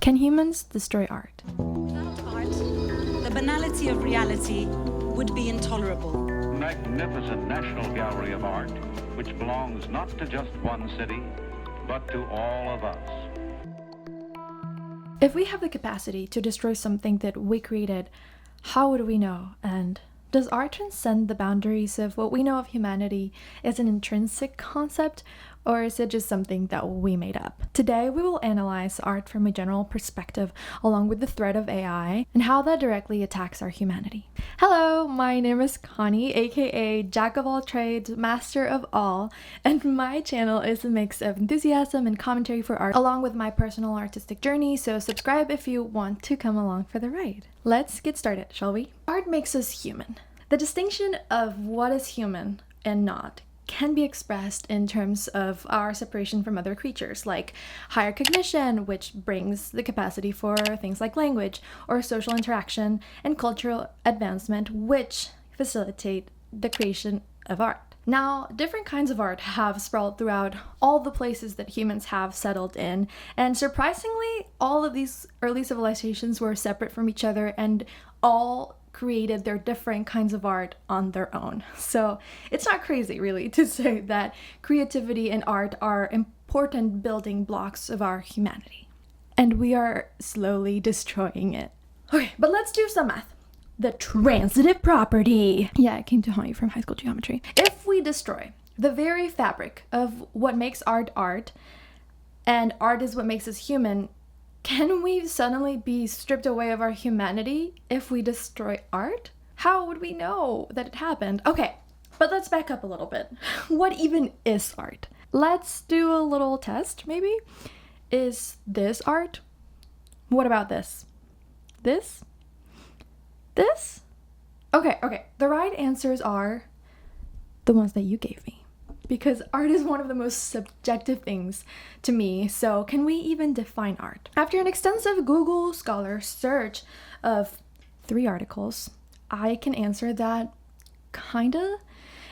Can humans destroy art? Without art, the banality of reality would be intolerable. Magnificent National Gallery of Art, which belongs not to just one city, but to all of us. If we have the capacity to destroy something that we created, how would we know? And does art transcend the boundaries of what we know of humanity as an intrinsic concept, or is it just something that we made up? Today, we will analyze art from a general perspective, along with the threat of AI and how that directly attacks our humanity. Hello, my name is Connie, aka Jack of all trades, master of all, and my channel is a mix of enthusiasm and commentary for art, along with my personal artistic journey, so subscribe if you want to come along for the ride. Let's get started, shall we? Art makes us human. The distinction of what is human and not can be expressed in terms of our separation from other creatures, like higher cognition, which brings the capacity for things like language or social interaction, and cultural advancement, which facilitate the creation of art. Now, different kinds of art have sprawled throughout all the places that humans have settled in, and surprisingly, all of these early civilizations were separate from each other and all created their different kinds of art on their own. So it's not crazy, really, to say that creativity and art are important building blocks of our humanity. And we are slowly destroying it. Okay, but let's do some math. The transitive property. Yeah, it came to haunt you from high school geometry. If we destroy the very fabric of what makes art art, and art is what makes us human, can we suddenly be stripped away of our humanity if we destroy art? How would we know that it happened? Okay, but let's back up a little bit. What even is art? Let's do a little test, maybe. Is this art? What about this? This? This? Okay. The right answers are the ones that you gave me. Because art is one of the most subjective things to me, so can we even define art? After an extensive Google Scholar search of 3 articles, I can answer that kinda.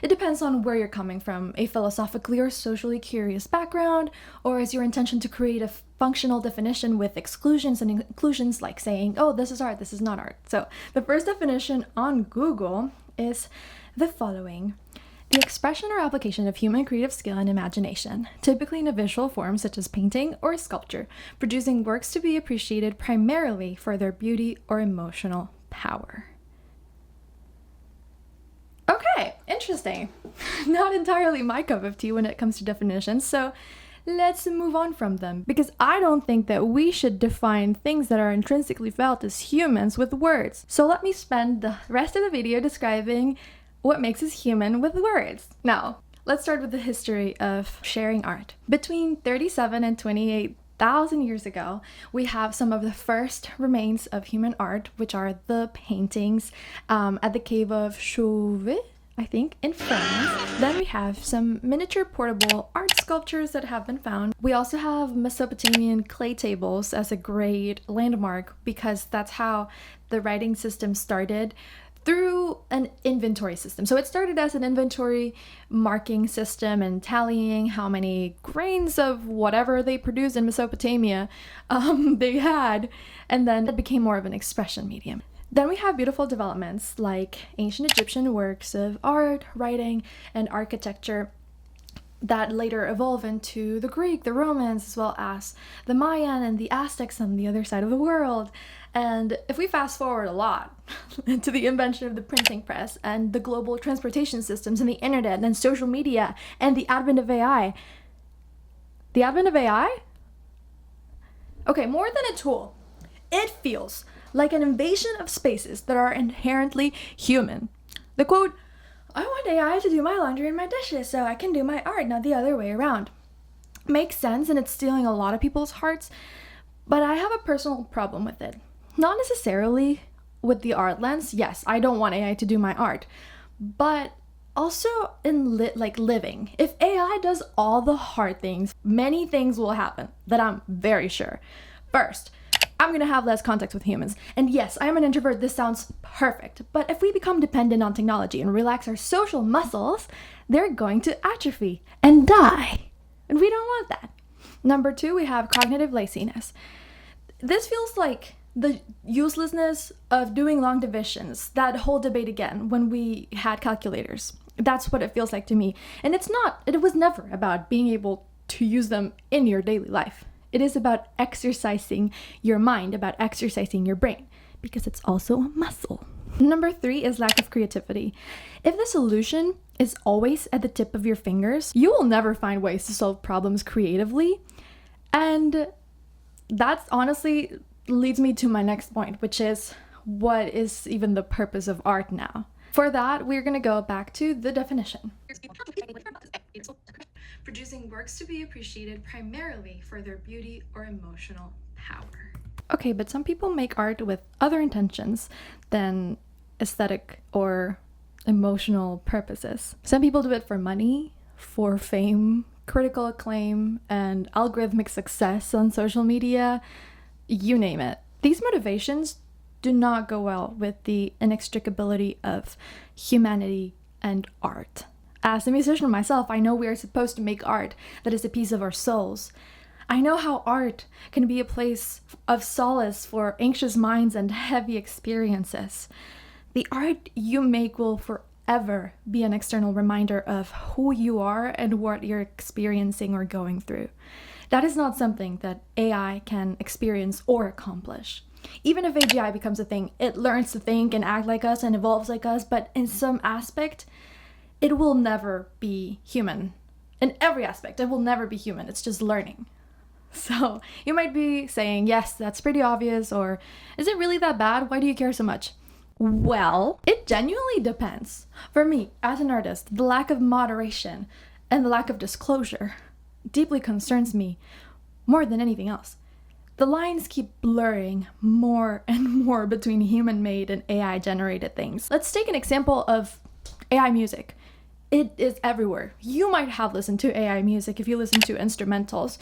It depends on where you're coming from, a philosophically or socially curious background, or is your intention to create a functional definition with exclusions and inclusions, like saying, oh, this is art, this is not art. So the first definition on Google is the following. The expression or application of human creative skill and imagination, typically in a visual form such as painting or sculpture, producing works to be appreciated primarily for their beauty or emotional power. Okay, interesting. Not entirely my cup of tea when it comes to definitions, so let's move on from them, because I don't think that we should define things that are intrinsically felt as humans with words. So let me spend the rest of the video describing what makes us human with words. Now, let's start with the history of sharing art. Between 37 and 28,000 years ago, we have some of the first remains of human art, which are the paintings at the cave of Chauvet, I think, in France. Then we have some miniature portable art sculptures that have been found. We also have Mesopotamian clay tables as a great landmark, because that's how the writing system started, through an inventory system. So it started as an inventory marking system and tallying how many grains of whatever they produced in Mesopotamia they had, and then it became more of an expression medium. Then we have beautiful developments like ancient Egyptian works of art, writing, and architecture that later evolve into the Greek, the Romans, as well as the Mayan and the Aztecs on the other side of the world. And if we fast forward a lot to the invention of the printing press and the global transportation systems and the internet and social media and the advent of AI. The advent of AI? Okay, more than a tool, it feels like an invasion of spaces that are inherently human. The quote, I want AI to do my laundry and my dishes so I can do my art, not the other way around, makes sense, and it's stealing a lot of people's hearts, but I have a personal problem with it. Not necessarily with the art lens. Yes, I don't want AI to do my art, but also in living. If AI does all the hard things, many things will happen that I'm very sure. First, I'm gonna have less contact with humans. And yes, I am an introvert, this sounds perfect. But if we become dependent on technology and relax our social muscles, they're going to atrophy and die. And we don't want that. Number 2, we have cognitive laziness. This feels like the uselessness of doing long divisions, that whole debate again when we had calculators. That's what it feels like to me. And it was never about being able to use them in your daily life. It is about exercising your mind, about exercising your brain, because it's also a muscle. Number 3 is lack of creativity. If the solution is always at the tip of your fingers, you will never find ways to solve problems creatively. And that's honestly leads me to my next point, which is, what is even the purpose of art now? For that, we're going to go back to the definition. Producing works to be appreciated primarily for their beauty or emotional power. Okay, but some people make art with other intentions than aesthetic or emotional purposes. Some people do it for money, for fame, critical acclaim, and algorithmic success on social media. You name it. These motivations do not go well with the inextricability of humanity and art. As a musician myself, I know we are supposed to make art that is a piece of our souls. I know how art can be a place of solace for anxious minds and heavy experiences. The art you make will forever be an external reminder of who you are and what you're experiencing or going through. That is not something that AI can experience or accomplish. Even if AGI becomes a thing, it learns to think and act like us and evolves like us, but in some aspect, it will never be human. In every aspect, it will never be human. It's just learning. So you might be saying, yes, that's pretty obvious, or is it really that bad? Why do you care so much? Well, it genuinely depends. For me, as an artist, the lack of moderation and the lack of disclosure deeply concerns me more than anything else. The lines keep blurring more and more between human-made and AI-generated things. Let's take an example of AI music. It is everywhere. You might have listened to AI music if you listen to instrumentals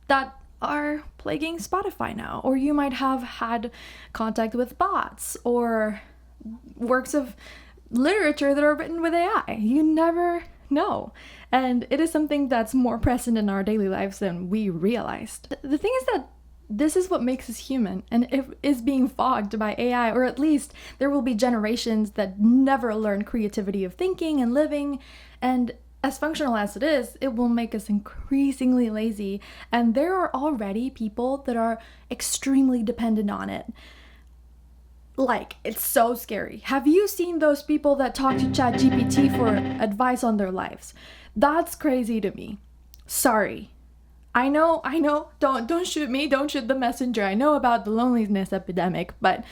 that are plaguing Spotify now, or you might have had contact with bots or works of literature that are written with AI. You never know. And it is something that's more present in our daily lives than we realized. The thing is that this is what makes us human, and it is being fogged by AI, or at least there will be generations that never learn creativity of thinking and living, and as functional as it is, it will make us increasingly lazy, and there are already people that are extremely dependent on it. Like, it's so scary. Have you seen those people that talk to ChatGPT for advice on their lives? That's crazy to me. Sorry. I know, don't shoot me, don't shoot the messenger. I know about the loneliness epidemic, but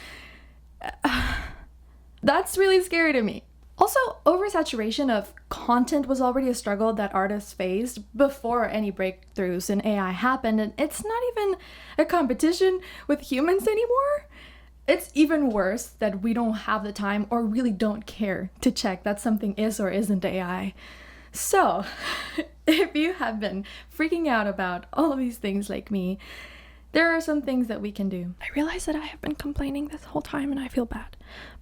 that's really scary to me. Also, oversaturation of content was already a struggle that artists faced before any breakthroughs in AI happened, and it's not even a competition with humans anymore. It's even worse that we don't have the time or really don't care to check that something is or isn't AI. So, if you have been freaking out about all of these things like me, there are some things that we can do. I realize that I have been complaining this whole time and I feel bad,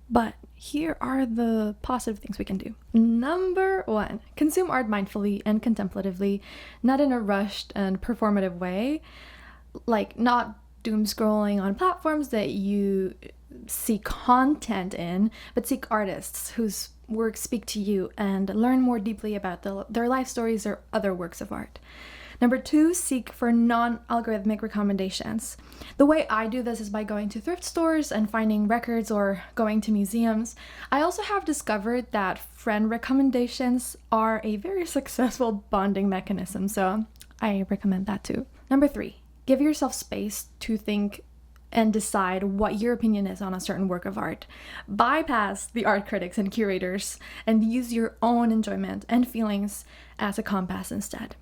but here are the positive things we can do. Number 1, consume art mindfully and contemplatively, not in a rushed and performative way, like not doom scrolling on platforms that you seek content in, but seek artists whose works speak to you and learn more deeply about their life stories or other works of art. Number 2, seek for non-algorithmic recommendations. The way I do this is by going to thrift stores and finding records or going to museums. I also have discovered that friend recommendations are a very successful bonding mechanism, so I recommend that too. Number 3, give yourself space to think and decide what your opinion is on a certain work of art. Bypass the art critics and curators and use your own enjoyment and feelings as a compass instead.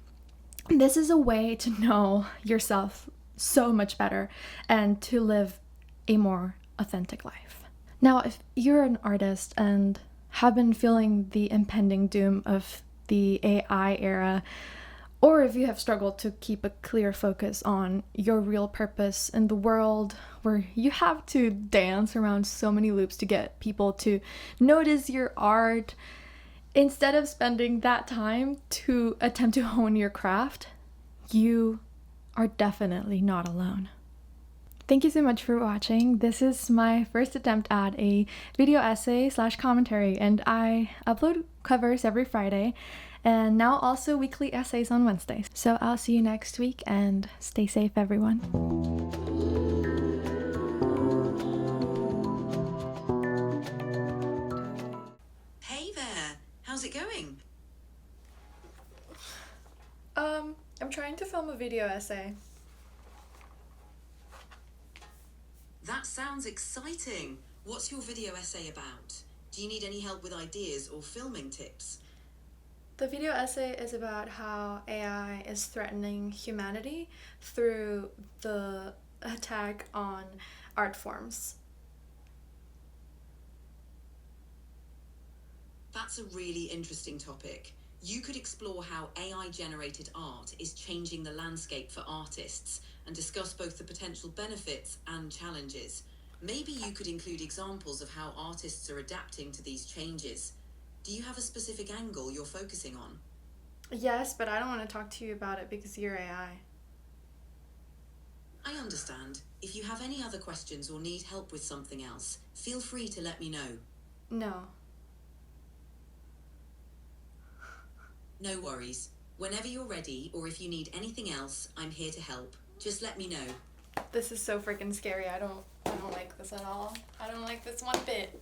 This is a way to know yourself so much better and to live a more authentic life. Now, if you're an artist and have been feeling the impending doom of the AI era, or if you have struggled to keep a clear focus on your real purpose in the world, where you have to dance around so many loops to get people to notice your art, instead of spending that time to attempt to hone your craft, you are definitely not alone. Thank you so much for watching. This is my first attempt at a video essay slash commentary, and I upload covers every Friday and now also weekly essays on Wednesdays. So I'll see you next week, and stay safe, everyone. Hey there, how's it going? I'm trying to film a video essay. That sounds exciting. What's your video essay about? Do you need any help with ideas or filming tips? The video essay is about how AI is threatening humanity through the attack on art forms. That's a really interesting topic. You could explore how AI-generated art is changing the landscape for artists and discuss both the potential benefits and challenges. Maybe you could include examples of how artists are adapting to these changes. Do you have a specific angle you're focusing on? Yes, but I don't want to talk to you about it because you're AI. I understand. If you have any other questions or need help with something else, feel free to let me know. No. No worries. Whenever you're ready, or if you need anything else, I'm here to help. Just let me know. This is so freaking scary. I don't like this at all. I don't like this one bit.